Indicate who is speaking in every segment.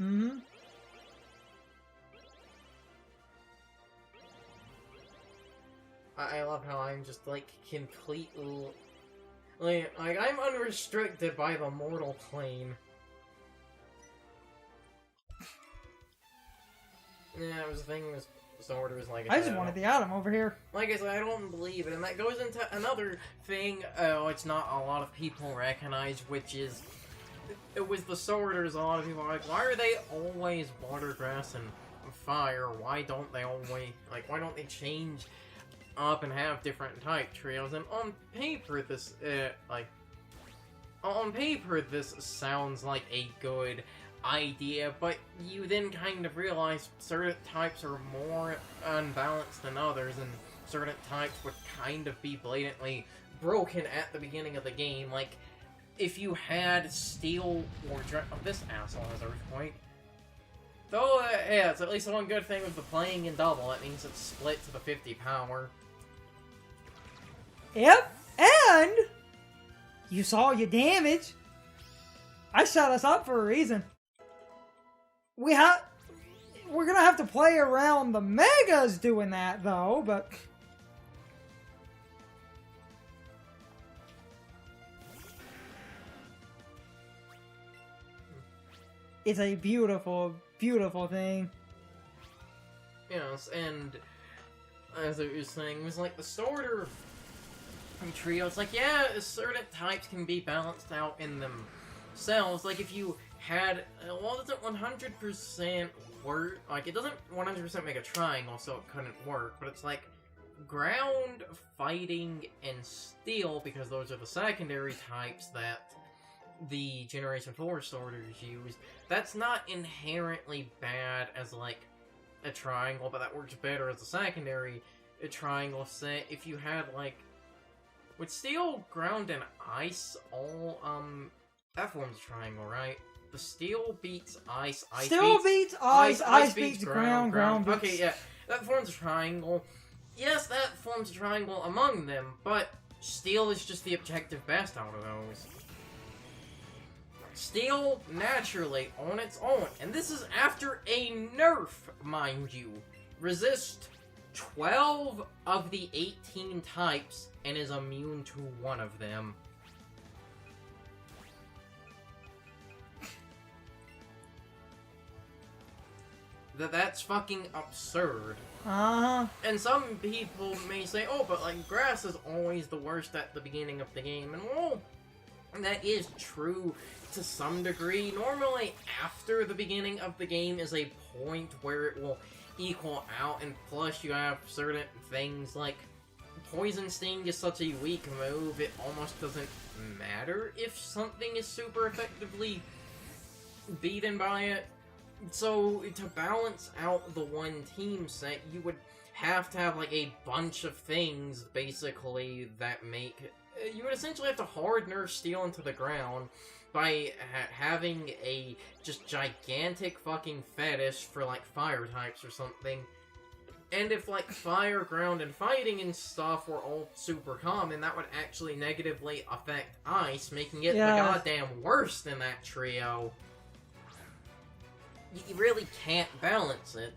Speaker 1: Mm-hmm.
Speaker 2: I love how I'm just, like, completely... Like, I'm unrestricted by the mortal plane. Yeah, it was the thing with Sword was like...
Speaker 1: I just wanted the item over here.
Speaker 2: Like I said, I don't believe it, and that goes into another thing, it's not a lot of people recognize, which is... It was the Sworders, a lot of people are like, why are they always water, grass, and fire? Why don't they always... Like, why don't they change up and have different type trios? And on paper, this, on paper, this sounds like a good idea, but you then kind of realize certain types are more unbalanced than others, and certain types would kind of be blatantly broken at the beginning of the game. Like, if you had Steel or this asshole has Earthquake. Though, yeah, it's at least one good thing with the playing in double. It means it's split to the 50 power.
Speaker 1: Yep, and you saw your damage. I shot us up for a reason. We're gonna have to play around the Megas doing that, though, but... It's a beautiful, beautiful thing.
Speaker 2: Yes, and as I was saying, it was like the Sworder trio. It's like, yeah, certain types can be balanced out in themselves. Like, if you had, well, it doesn't 100% work. Like, it doesn't 100% make a triangle, so it couldn't work. But it's like ground, fighting, and steel, because those are the secondary types that the Generation 4 Sworders use. That's not inherently bad as, like, a triangle, but that works better as a secondary triangle set. If you had, like, with steel, ground, and ice, all, that forms a triangle, right? The steel beats ice,
Speaker 1: Steel beats ice, ice beats ground, ground beats...
Speaker 2: Okay, yeah, that forms a triangle. Yes, that forms a triangle among them, but steel is just the objective best out of those. Steel, naturally, on its own, and this is after a nerf, mind you, resists 12 of the 18 types and is immune to one of them. That's fucking absurd. And some people may say, oh, but, like, grass is always the worst at the beginning of the game, and well, that is true to some degree. Normally, after the beginning of the game is a point where it will equal out, and plus you have certain things like Poison Sting is such a weak move, it almost doesn't matter if something is super effectively beaten by it. So, to balance out the one team set, you would have to have, like, a bunch of things, basically, that make... You would essentially have to hard nerf steel into the ground by having a just gigantic fucking fetish for, like, fire types or something. And if, like, fire, ground, and fighting and stuff were all super common, that would actually negatively affect ice, making it the goddamn worst in that trio. You really can't balance it.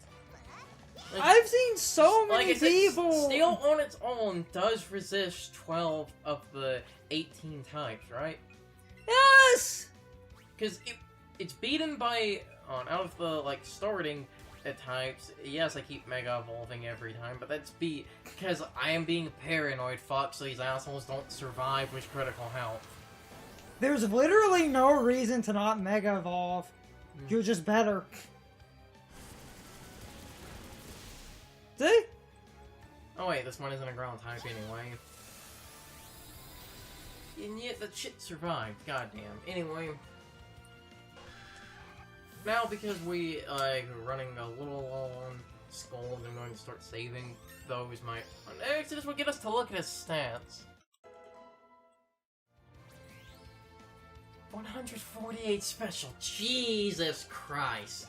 Speaker 2: Like,
Speaker 1: I've seen so many people...
Speaker 2: Steel on its own does resist 12 of the 18 types, right?
Speaker 1: Yes!
Speaker 2: Because it's beaten by... out of the, like, starting types, yes, I keep Mega Evolving every time, but that's because I am being paranoid, fuck, so these assholes don't survive with critical health.
Speaker 1: There's literally no reason to not Mega Evolve. You're just better. See?
Speaker 2: Oh wait, this one isn't a ground type anyway. And yet that shit survived, goddamn. Anyway. Now, because we, like, running a little low on skulls, I'm going to start saving those. Actually, this will get us to look at his stats. 148 special. Jesus Christ.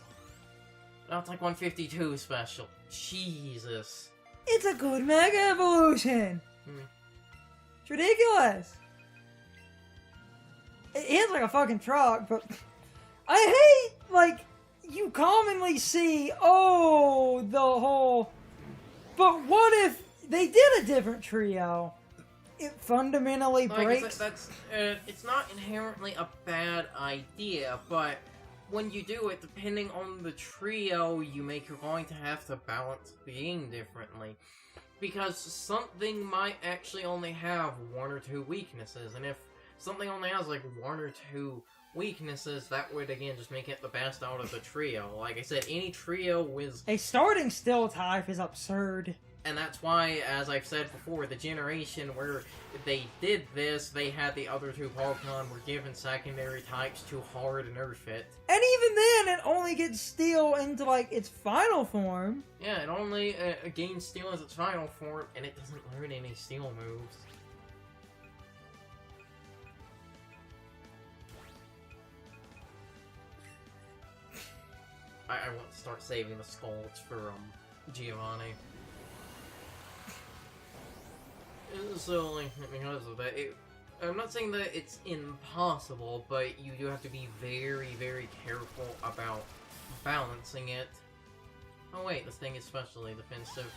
Speaker 2: That's like 152 special. Jesus.
Speaker 1: It's a good Mega Evolution. It's ridiculous. It hits like a fucking truck, but I hate, like, you commonly see, oh, the whole... But what if they did a different trio? It fundamentally breaks...
Speaker 2: it's not inherently a bad idea, but when you do it, depending on the trio you make, you're going to have to balance the game differently. Because something might actually only have 1 or 2 weaknesses, and if something only has, like, 1 or 2 weaknesses, that would, again, just make it the best out of the trio. Like I said, any trio with...
Speaker 1: A starting steel type is absurd.
Speaker 2: And that's why, as I've said before, the generation where they did this, they had the other 2 Pokemon were given secondary types to hard nerf it.
Speaker 1: And even then, it only gets steel into, like, its final form.
Speaker 2: Yeah, it only gains steel as its final form, and it doesn't learn any steel moves. I want to start saving the skulls for, Giovanni. So, like, because of that, I'm not saying that it's impossible, but you do have to be very, very careful about balancing it. Oh wait, this thing is specially defensive.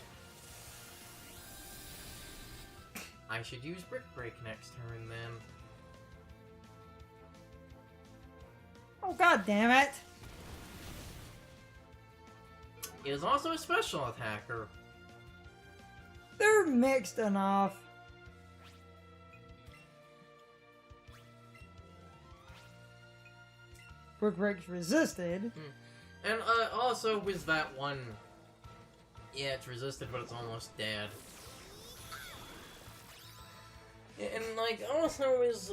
Speaker 2: I should use Brick Break next turn, then.
Speaker 1: Oh, god damn it!
Speaker 2: It is also a special attacker.
Speaker 1: They're mixed enough. Brick Break's resisted.
Speaker 2: And also with that one, yeah, it's resisted, but it's almost dead. And like also is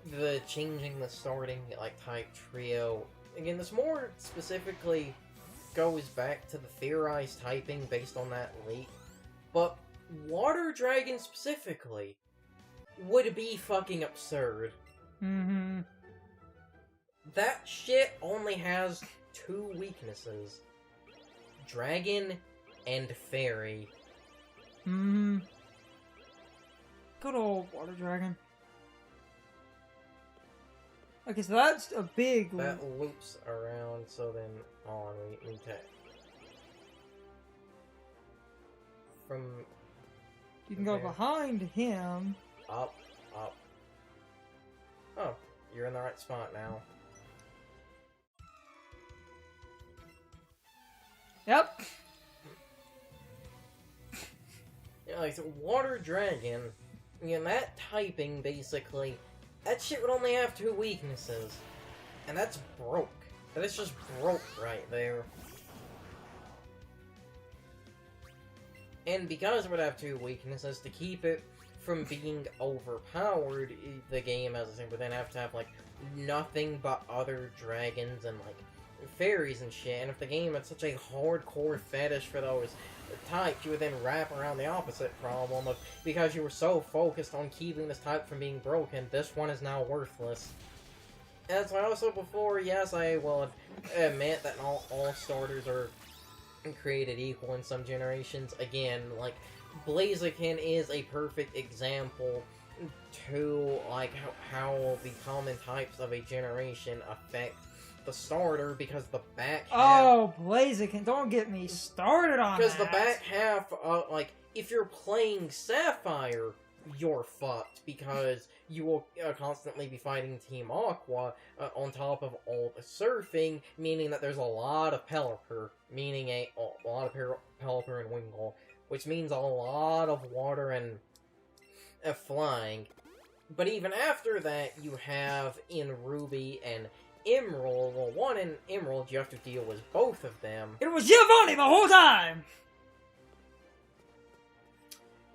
Speaker 2: the changing the starting like type trio. Again, this more specifically goes back to the theorized typing based on that leak. But Water Dragon specifically would be fucking absurd.
Speaker 1: Mm-hmm.
Speaker 2: That shit only has 2 weaknesses. Dragon and Fairy.
Speaker 1: Mm-hmm. Good old Water Dragon. Okay, so that's a big...
Speaker 2: That loops around, so then on, we take... From...
Speaker 1: You can go behind him.
Speaker 2: Up, up. Oh, you're in the right spot now.
Speaker 1: Yep.
Speaker 2: Yeah, like, so Water Dragon, you know, that typing, basically, that shit would only have 2 weaknesses. And that's broke. That is just broke right there. And because it would have 2 weaknesses, to keep it from being overpowered, the game, as I said, would then have to have, like, nothing but other dragons and, like, fairies and shit. And if the game had such a hardcore fetish for those types, you would then wrap around the opposite problem of, because you were so focused on keeping this type from being broken, this one is now worthless. As I also before, yes, I will admit that not all starters are created equal in some generations. Again, like, Blaziken is a perfect example to, like, how the common types of a generation affect the starter, because the back half...
Speaker 1: Oh, Blaziken, don't get me started on that!
Speaker 2: Because the back half, like, if you're playing Sapphire, you're fucked, because you will constantly be fighting Team Aqua on top of all the surfing, meaning that there's a lot of Pelipper, meaning a lot of Pelipper and Wingull, which means a lot of water and flying. But even after that, you have in Ruby and Emerald, well, one in Emerald, you have to deal with both of them.
Speaker 1: It was Giovanni the whole time!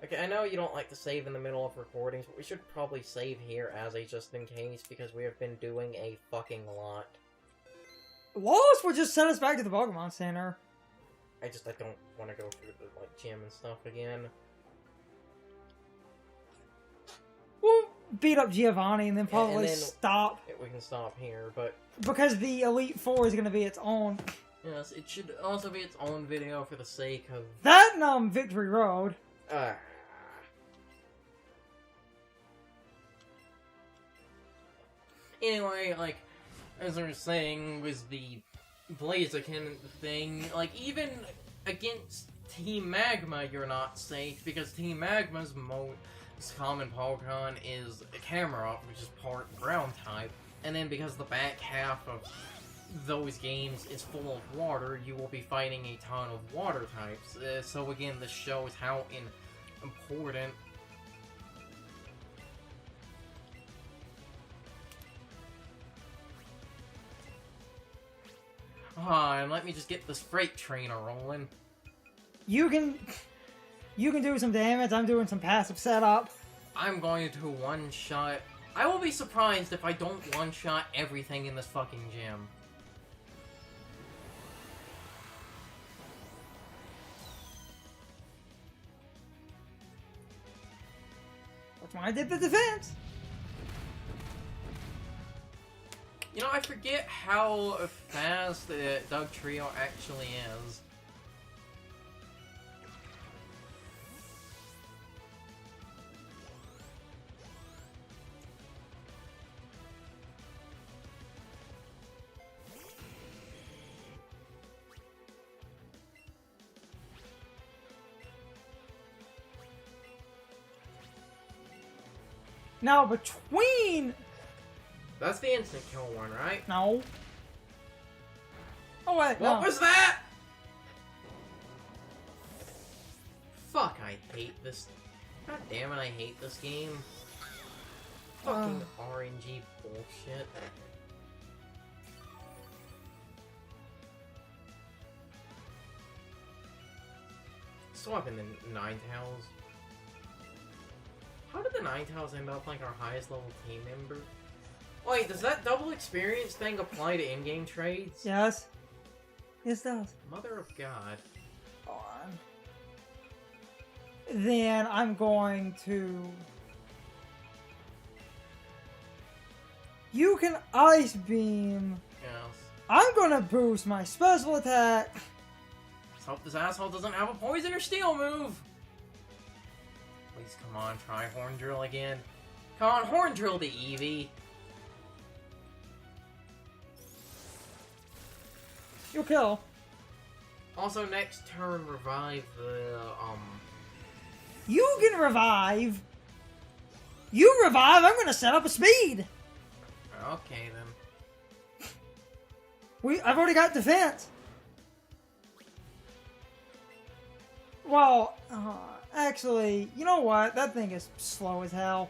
Speaker 2: Okay, I know you don't like to save in the middle of recordings, but we should probably save here as a just-in-case, because we have been doing a fucking lot.
Speaker 1: Wallace would just send us back to the Pokemon Center.
Speaker 2: I don't want to go through the, like, gym and stuff again.
Speaker 1: We'll beat up Giovanni and then probably stop.
Speaker 2: We can stop here, but...
Speaker 1: Because the Elite Four is going to be its own.
Speaker 2: Yes, it should also be its own video for the sake of...
Speaker 1: That and, Victory Road.
Speaker 2: Anyway, like, as I was saying, was the Blaziken thing, like, even against Team Magma, you're not safe, because Team Magma's most common Pokemon is Camerupt, which is part ground type, and then because the back half of those games is full of water, you will be fighting a ton of water types. So again, this shows how important and let me just get this freight trainer rolling.
Speaker 1: You can do some damage. I'm doing some passive setup.
Speaker 2: I'm going to one-shot. I will be surprised if I don't one-shot everything in this fucking gym.
Speaker 1: That's why I did the defense.
Speaker 2: You know, I forget how fast the Doug Trio actually is.
Speaker 1: Now between...
Speaker 2: That's the instant kill one, right?
Speaker 1: No. Oh wait,
Speaker 2: What
Speaker 1: no.
Speaker 2: was that? Fuck, I hate this. God damn it, I hate this game. Fucking RNG bullshit. Swapping the Ninetales. How did the Ninetales end up like our highest level team member? Wait, does that double experience thing apply to in-game trades?
Speaker 1: Yes. Yes, it does.
Speaker 2: Mother of God.
Speaker 1: On. Then I'm going to... You can Ice Beam.
Speaker 2: Yes.
Speaker 1: I'm gonna boost my special attack.
Speaker 2: Let's hope this asshole doesn't have a poison or steel move. Please, come on, try Horn Drill again. Come on, Horn Drill the Eevee.
Speaker 1: You'll kill.
Speaker 2: Also, next turn, revive the,
Speaker 1: You can revive. You revive, I'm gonna set up a speed.
Speaker 2: Okay, then.
Speaker 1: I've already got defense. Well, actually, you know what? That thing is slow as hell.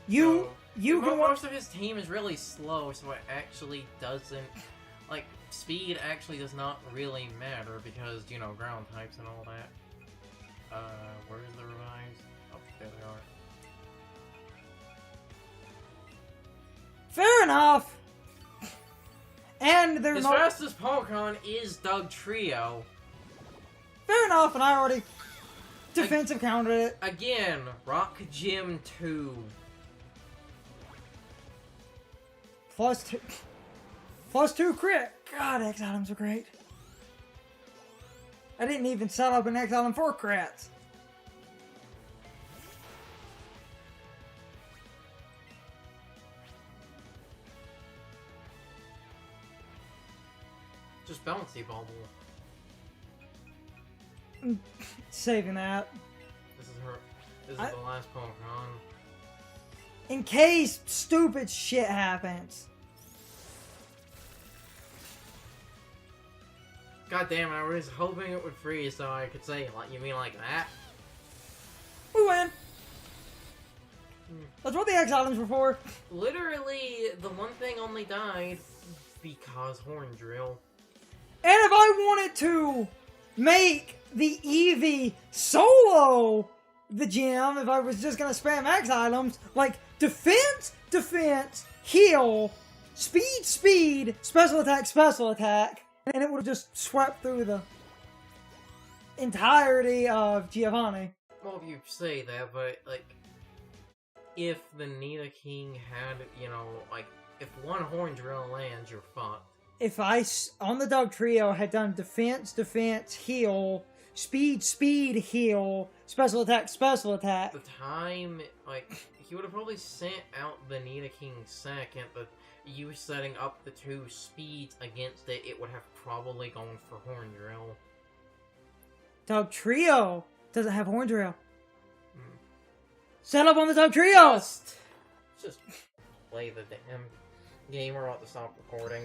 Speaker 1: You can...
Speaker 2: Most of his team is really slow, so it actually doesn't... Like, speed actually does not really matter because, you know, ground types and all that. Where's the revives? Oh, there they are.
Speaker 1: Fair enough. And there's
Speaker 2: His fastest Pokemon is Doug Trio.
Speaker 1: Fair enough, and I already defensive countered it.
Speaker 2: Again, Rock Gym 2.
Speaker 1: +2 crit. God, X items are great. I didn't even set up an X item for crits.
Speaker 2: Just bouncy bubble.
Speaker 1: Saving that.
Speaker 2: This is the last Pokemon.
Speaker 1: In case stupid shit happens.
Speaker 2: God damn it, I was hoping it would freeze so I could say, like, you mean like that?
Speaker 1: We win. That's what the X items were for.
Speaker 2: Literally, the one thing only died because Horn Drill.
Speaker 1: And if I wanted to make the Eevee solo the gym, if I was just gonna spam X items, like defense, heal, speed, special attack, and it would have just swept through the entirety of Giovanni.
Speaker 2: Well, you say that, but, like, if the Nidoking had, you know, like, if one Horn Drill lands, you're fucked.
Speaker 1: If I, on the Doug Trio, had done defense, heal, speed, heal, special attack.
Speaker 2: The time, like, he would have probably sent out the Nidoking second, but you setting up the 2 speeds against it, it would have probably gone for Horn Drill.
Speaker 1: Dugtrio doesn't have Horn Drill. Set up on the Dugtrio!
Speaker 2: Just play the damn game. We're about to stop recording.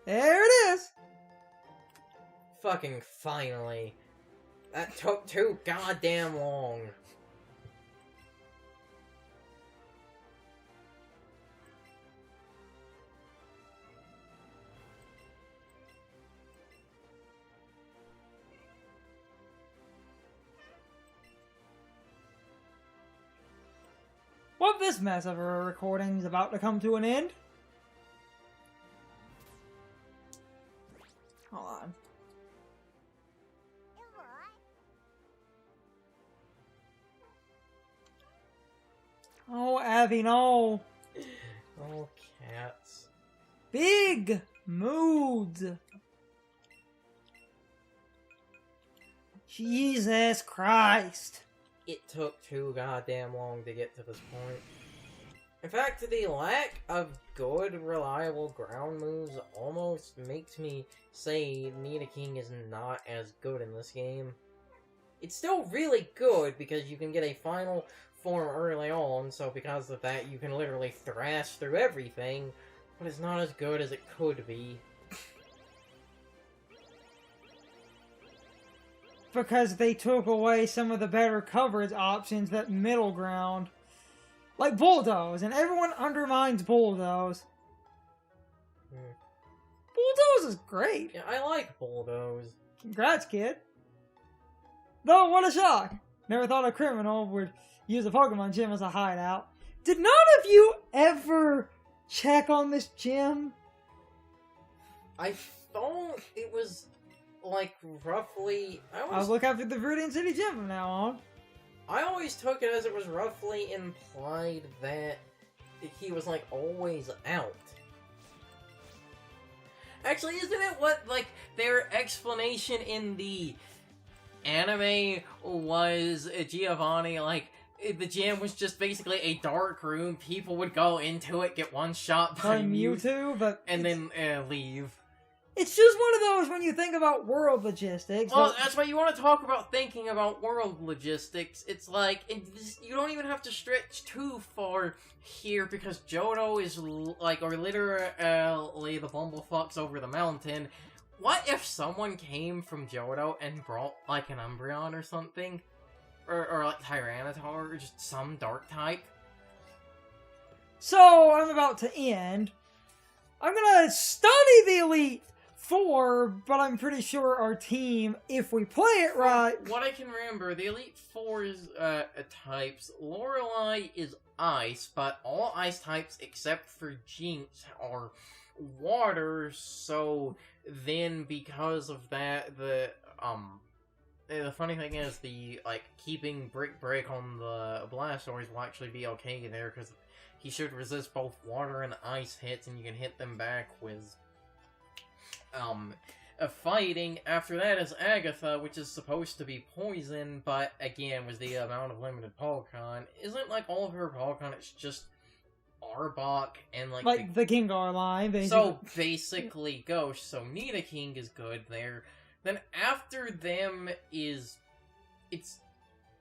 Speaker 1: There it is!
Speaker 2: Fucking finally. That took too goddamn long.
Speaker 1: Well, this mess of a recording is about to come to an end. Hold on. Oh, Abby, no.
Speaker 2: Oh, cats.
Speaker 1: Big moods. Jesus Christ.
Speaker 2: It took too goddamn long to get to this point. In fact, the lack of good, reliable ground moves almost makes me say Nidoking is not as good in this game. It's still really good because you can get a final form early on, so because of that you can literally thrash through everything, but it's not as good as it could be.
Speaker 1: Because they took away some of the better coverage options, that middle ground. Like Bulldoze, and everyone undermines Bulldoze. Bulldoze is great.
Speaker 2: Yeah, I like Bulldoze.
Speaker 1: Congrats, kid. Though, what a shock. Never thought a criminal would use a Pokemon gym as a hideout. Did none of you ever check on this gym?
Speaker 2: I thought it was, like, roughly...
Speaker 1: I'll look after the Viridian City gym from now on.
Speaker 2: I always took it as it was roughly implied that he was, like, always out. Actually, isn't it what, like, their explanation in the anime was Giovanni, like, the gym was just basically a dark room, people would go into it, get one shot by
Speaker 1: Mewtwo, but...
Speaker 2: and then leave.
Speaker 1: It's just one of those when you think about world logistics.
Speaker 2: Well, that's why you want to talk about thinking about world logistics. It's like, you don't even have to stretch too far here, because Johto is, like, or literally the Bumblefuck's over the mountain. What if someone came from Johto and brought, like, an Umbreon or something? Or like, Tyranitar, or just some dark type?
Speaker 1: So, I'm about to end. I'm gonna study the Elite Four, but I'm pretty sure our team, if we play it right...
Speaker 2: What I can remember, the Elite Four's types, Lorelei is Ice, but all Ice types except for Jinx are Water, so then because of that, the funny thing is, keeping Brick Break on the Blastoise will actually be okay there, because he should resist both water and ice hits, and you can hit them back with, fighting. After that is Agatha, which is supposed to be poison, but again, with the amount of limited Pokemon, isn't, like, all of her Pokemon, it's just Arbok and, like
Speaker 1: the Gengar line, basically.
Speaker 2: So, basically Ghost, so Nidoking is good there. Then after them it's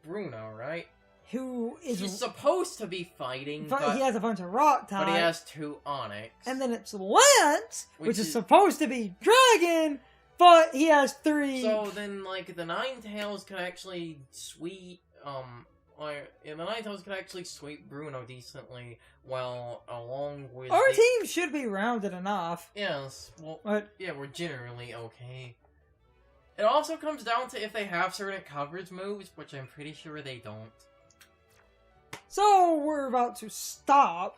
Speaker 2: Bruno, right?
Speaker 1: Who is...
Speaker 2: He's supposed to be fighting, but
Speaker 1: he has a bunch of rock types.
Speaker 2: But he has 2 Onix.
Speaker 1: And then it's Lance, which is supposed to be Dragon, but he has 3...
Speaker 2: So then, like, the Ninetales could actually sweep, the Ninetales could actually sweep Bruno decently, well, along with...
Speaker 1: Our team should be rounded enough.
Speaker 2: Yes, well, yeah, we're generally okay. It also comes down to if they have certain coverage moves, which I'm pretty sure they don't.
Speaker 1: So, we're about to stop.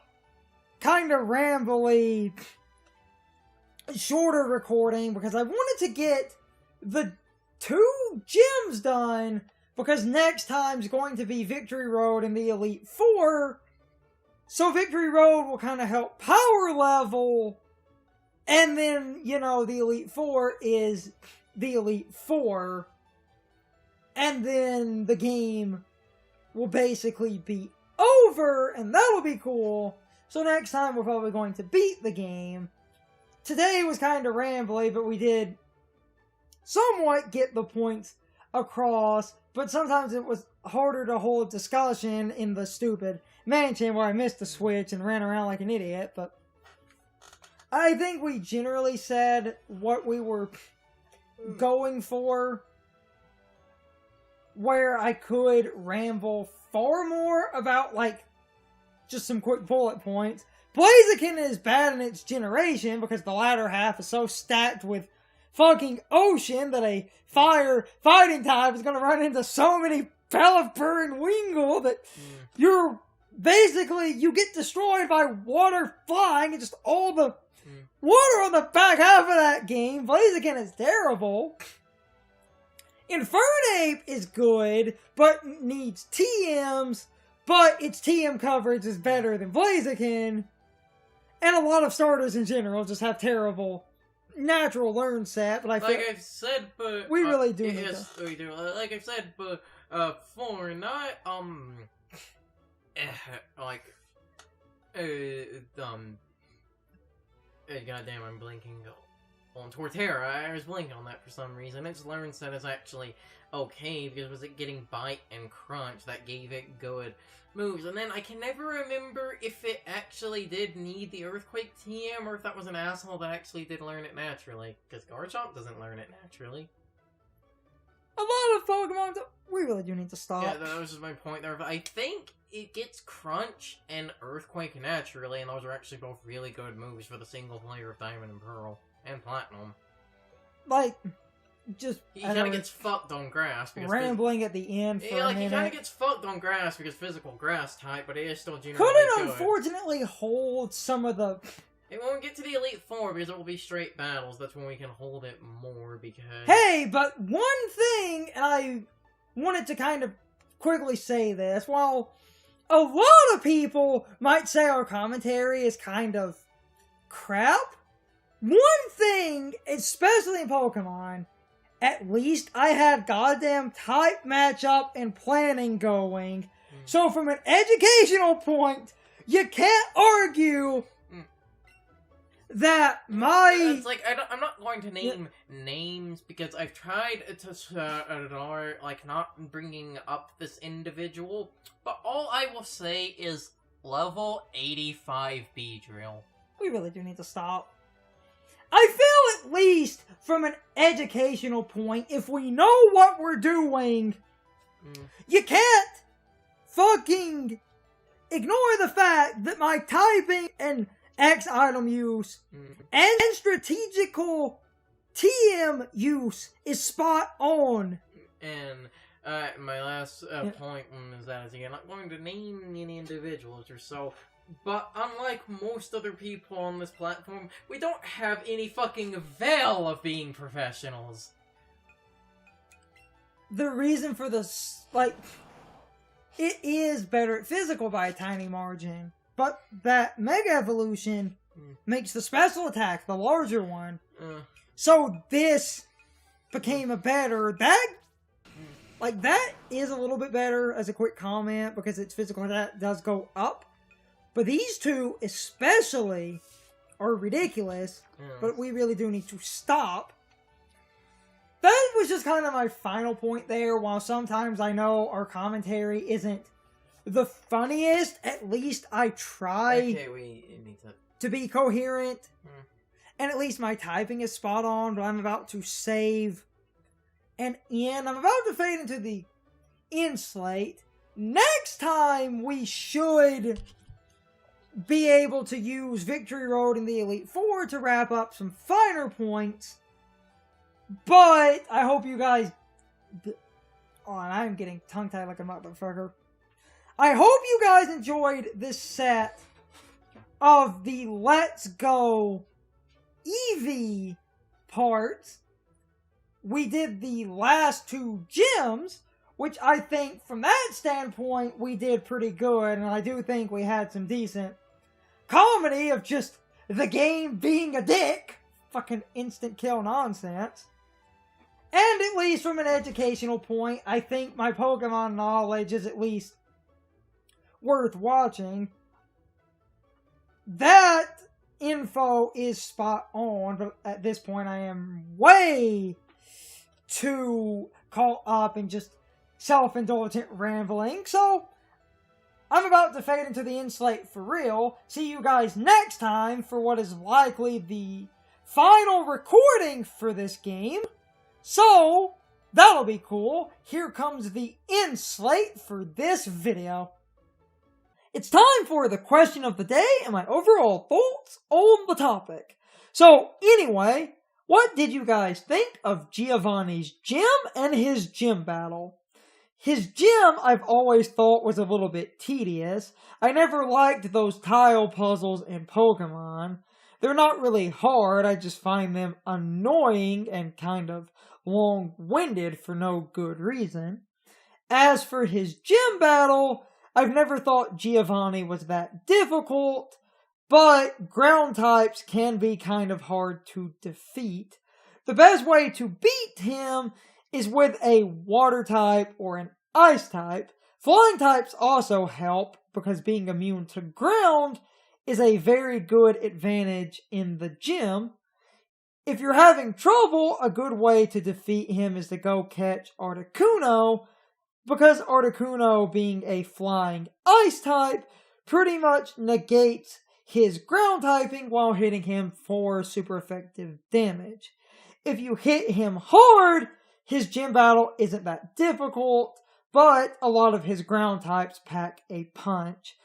Speaker 1: Kind of rambly, shorter recording, because I wanted to get the 2 gyms done, because next time's going to be Victory Road and the Elite Four. So Victory Road will kind of help power level, and then, you know, the Elite Four is the Elite Four. and then the game will basically be over, and that'll be cool. So next time we're probably going to beat the game. Today was kind of rambly, but we did somewhat get the points across, but sometimes it was harder to hold discussion in the stupid mansion where I missed the switch and ran around like an idiot, but I think we generally said what we were going for, where I could ramble far more about, like, just some quick bullet points. Blaziken is bad in its generation because the latter half is so stacked with fucking ocean that a fire fighting type is going to run into so many Pelipper and Wingull that you're basically, you get destroyed by water flying and just all the water on the back half of that game. Blaziken is terrible. Infernape is good, but needs TMs, but its TM coverage is better than Blaziken. And a lot of starters in general just have terrible natural learn set, but I feel
Speaker 2: I've said, but
Speaker 1: we really do need
Speaker 2: yes,
Speaker 1: to.
Speaker 2: we do. Like I've said, but for not goddamn, I'm blinking on Torterra. I was blinking on that for some reason. Its learn set is actually okay because was it getting bite and crunch that gave it good moves, and then I can never remember if it actually did need the Earthquake TM or if that was an asshole that actually did learn it naturally, because Garchomp doesn't learn it naturally.
Speaker 1: A lot of Pokemon, we really do need to stop.
Speaker 2: Yeah, that was just my point there. But I think it gets Crunch and Earthquake naturally, and those are actually both really good moves for the single player of Diamond and Pearl and Platinum.
Speaker 1: Like, just
Speaker 2: he kind of gets fucked on grass because
Speaker 1: rambling at the end for a minute.
Speaker 2: He kind of gets fucked on grass because physical grass type, but it is still generally
Speaker 1: Couldn't
Speaker 2: good.
Speaker 1: Unfortunately hold some of the.
Speaker 2: It won't get to the Elite Four because it will be straight battles. That's when we can hold it more because.
Speaker 1: Hey, but one thing, and I wanted to kind of quickly say this. While a lot of people might say our commentary is kind of crap, one thing, especially in Pokemon, at least I had goddamn type matchup and planning going. So from an educational point, you can't argue that my...
Speaker 2: It's like, I'm not going to name names because I've tried to like, not bringing up this individual, but all I will say is level 85 Beedrill.
Speaker 1: We really do need to stop. I feel at least from an educational point, if we know what we're doing, you can't fucking ignore the fact that my typing and X item use and strategical TM use is spot on.
Speaker 2: And my last point is that again, I'm not going to name any individuals or so, but unlike most other people on this platform, we don't have any fucking veil of being professionals.
Speaker 1: The reason for this, like, it is better at physical by a tiny margin, but that Mega Evolution makes the special attack the larger one. So this became a better, that is a little bit better as a quick comment because its physical attack does go up. But these two, especially, are ridiculous. But we really do need to stop. That was just kind of my final point there. While sometimes I know our commentary isn't the funniest, at least I try to be coherent. And at least my typing is spot on. But I'm about to save an end. I'm about to fade into the end slate. Next time we should be able to use Victory Road in the Elite Four to wrap up some finer points. But I hope you guys... Oh, and I'm getting tongue-tied like a motherfucker. I hope you guys enjoyed this set of the Let's Go Eevee parts. We did the last two gyms, which I think from that standpoint we did pretty good, and I do think we had some decent comedy of just the game being a dick. Fucking instant kill nonsense. And at least from an educational point, I think my Pokemon knowledge is at least worth watching. That info is spot on, but at this point I am way too caught up in just self-indulgent rambling, so I'm about to fade into the end slate for real. See you guys next time for what is likely the final recording for this game. So, that'll be cool. Here comes the end slate for this video. It's time for the question of the day and my overall thoughts on the topic. So, anyway, what did you guys think of Giovanni's gym and his gym battle? His gym I've always thought was a little bit tedious. I never liked those tile puzzles in Pokemon. They're not really hard, I just find them annoying and kind of long-winded for no good reason. As for his gym battle, I've never thought Giovanni was that difficult, but ground types can be kind of hard to defeat. The best way to beat him is with a water type or an ice type. Flying types also help because being immune to ground is a very good advantage in the gym. If you're having trouble, a good way to defeat him is to go catch Articuno, because Articuno, being a flying ice type, pretty much negates his ground typing while hitting him for super effective damage. If you hit him hard, his gym battle isn't that difficult, but a lot of his ground types pack a punch.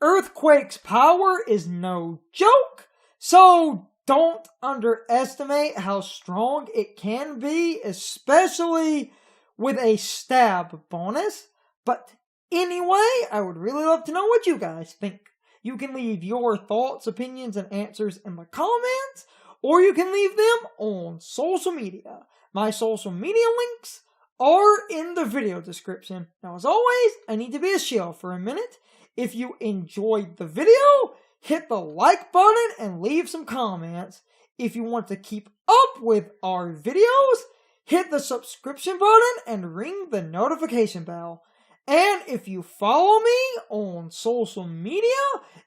Speaker 1: Earthquake's power is no joke, so don't underestimate how strong it can be, especially with a stab bonus. But anyway, I would really love to know what you guys think. You can leave your thoughts, opinions, and answers in the comments, or you can leave them on social media. My social media links are in the video description. Now, as always, I need to be a shill for a minute. If you enjoyed the video, hit the like button and leave some comments. If you want to keep up with our videos, hit the subscription button and ring the notification bell. And if you follow me on social media,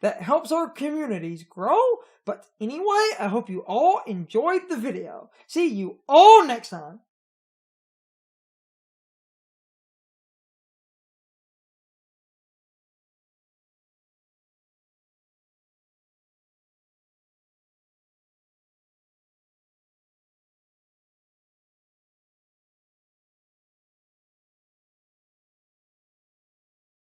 Speaker 1: that helps our communities grow. But anyway, I hope you all enjoyed the video. See you all next time.